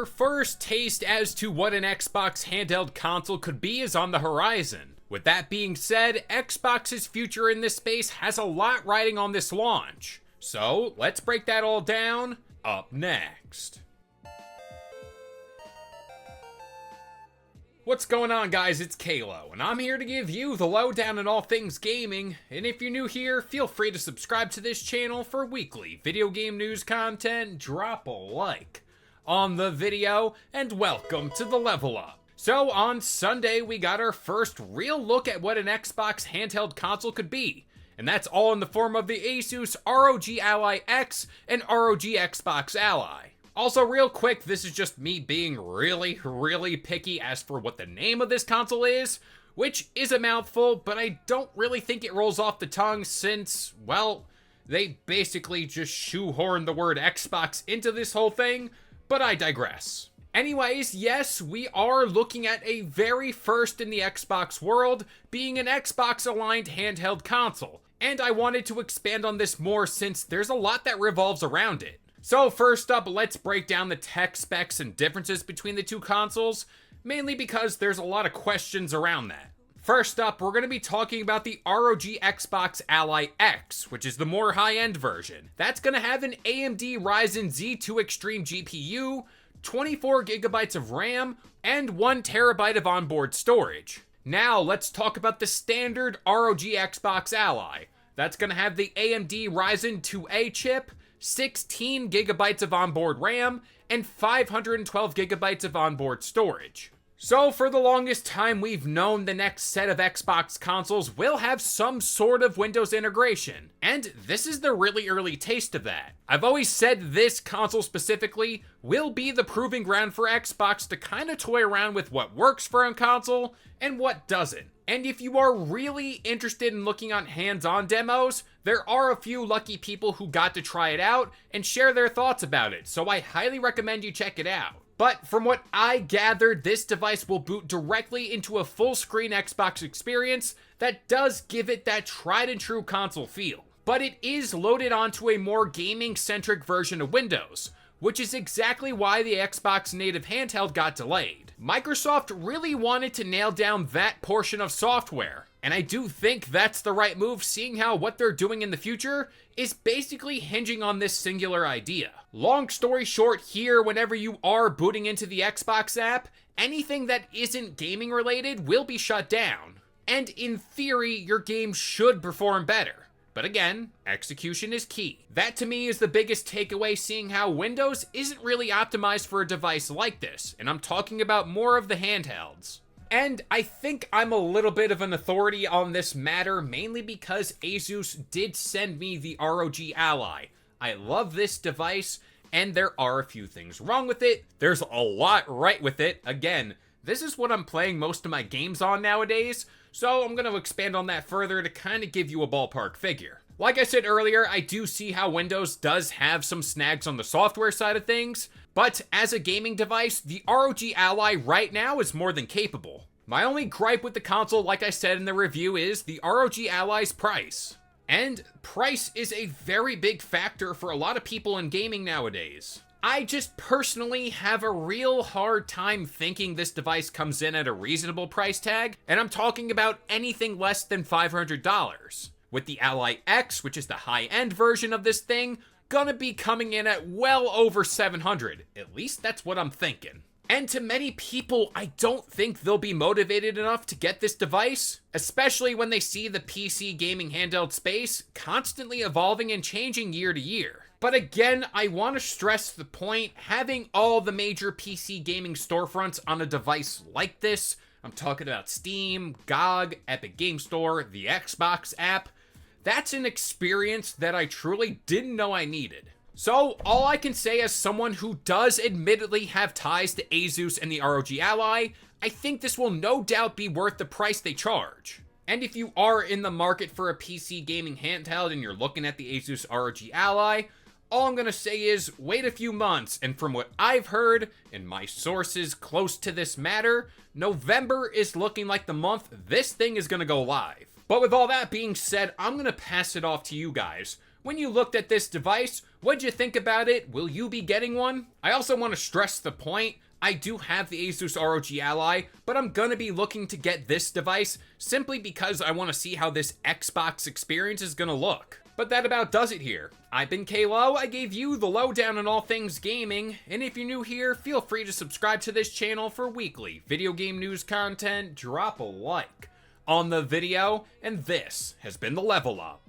Our first taste as to what an Xbox handheld console could be is on the horizon. With that being said, Xbox's future in this space has a lot riding on this launch. So, let's break that all down up next. What's going on, guys? It's Kalo, and I'm here to give you the lowdown on all things gaming. And if you're new here, feel free to subscribe to this channel for weekly video game news content. Drop a like on the video, and welcome to the Level Up. So on Sunday, we got our first real look at what an Xbox handheld console could be. And that's all in the form of the ASUS ROG Ally X and ROG Xbox Ally. Also, real quick, this is just me being really picky as for what the name of this console is, which is a mouthful, but I don't really think it rolls off the tongue since, well, they basically just shoehorned the word Xbox into this whole thing, but I digress. Anyways, yes, we are looking at a very first in the Xbox world, being an Xbox-aligned handheld console, and I wanted to expand on this more since there's a lot that revolves around it. So first up, let's break down the tech specs and differences between the two consoles, mainly because there's a lot of questions around that. First up, we're going to be talking about the ROG Xbox Ally X, which is the more high-end version. That's going to have an AMD Ryzen Z2 Extreme GPU, 24GB of RAM, and 1TB of onboard storage. Now, let's talk about the standard ROG Xbox Ally. That's going to have the AMD Ryzen 2A chip, 16GB of onboard RAM, and 512GB of onboard storage. So for the longest time, we've known the next set of Xbox consoles will have some sort of Windows integration, and this is the really early taste of that. I've always said this console specifically will be the proving ground for Xbox to kind of toy around with what works for a console and what doesn't. And if you are really interested in looking on hands-on demos, there are a few lucky people who got to try it out and share their thoughts about it, so I highly recommend you check it out. But from what I gathered, this device will boot directly into a full-screen Xbox experience that does give it that tried-and-true console feel. But it is loaded onto a more gaming-centric version of Windows, which is exactly why the Xbox native handheld got delayed. Microsoft really wanted to nail down that portion of software, and I do think that's the right move, seeing how what they're doing in the future is basically hinging on this singular idea. Long story short here, whenever you are booting into the Xbox app, anything that isn't gaming related will be shut down. And in theory, your game should perform better. But again, execution is key. That to me is the biggest takeaway, seeing how Windows isn't really optimized for a device like this, and I'm talking about more of the handhelds. And I think I'm a little bit of an authority on this matter, mainly because ASUS did send me the ROG Ally. I love this device, and there are a few things wrong with it. There's a lot right with it. Again, this is what I'm playing most of my games on nowadays, so I'm going to expand on that further to kind of give you a ballpark figure. Like I said earlier, I do see how Windows does have some snags on the software side of things, but as a gaming device, the ROG Ally right now is more than capable. My only gripe with the console, like I said in the review, is the ROG Ally's price. And price is a very big factor for a lot of people in gaming nowadays. I just personally have a real hard time thinking this device comes in at a reasonable price tag, and I'm talking about anything less than $500. With the Ally X, which is the high-end version of this thing, gonna be coming in at well over $700. At least that's what I'm thinking. And to many people, I don't think they'll be motivated enough to get this device, especially when they see the PC gaming handheld space constantly evolving and changing year to year. But again, I want to stress the point, having all the major PC gaming storefronts on a device like this, I'm talking about Steam, GOG, Epic Game Store, the Xbox app, that's an experience that I truly didn't know I needed. So, all I can say as someone who does admittedly have ties to ASUS and the ROG Ally, I think this will no doubt be worth the price they charge. And if you are in the market for a PC gaming handheld and you're looking at the ASUS ROG Ally, all I'm gonna say is wait a few months, and from what I've heard and my sources close to this matter, November is looking like the month this thing is gonna go live. But with all that being said, I'm gonna pass it off to you guys. When you looked at this device, What'd you think about it? Will you be getting one? I also want to stress the point, I do have the ASUS ROG Ally, but I'm gonna be looking to get this device simply because I want to see how this Xbox experience is gonna look. But that about does it here. I've been Kalo, I gave you the lowdown on all things gaming, and if you're new here, feel free to subscribe to this channel for weekly video game news content, drop a like on the video, and this has been the Level Up.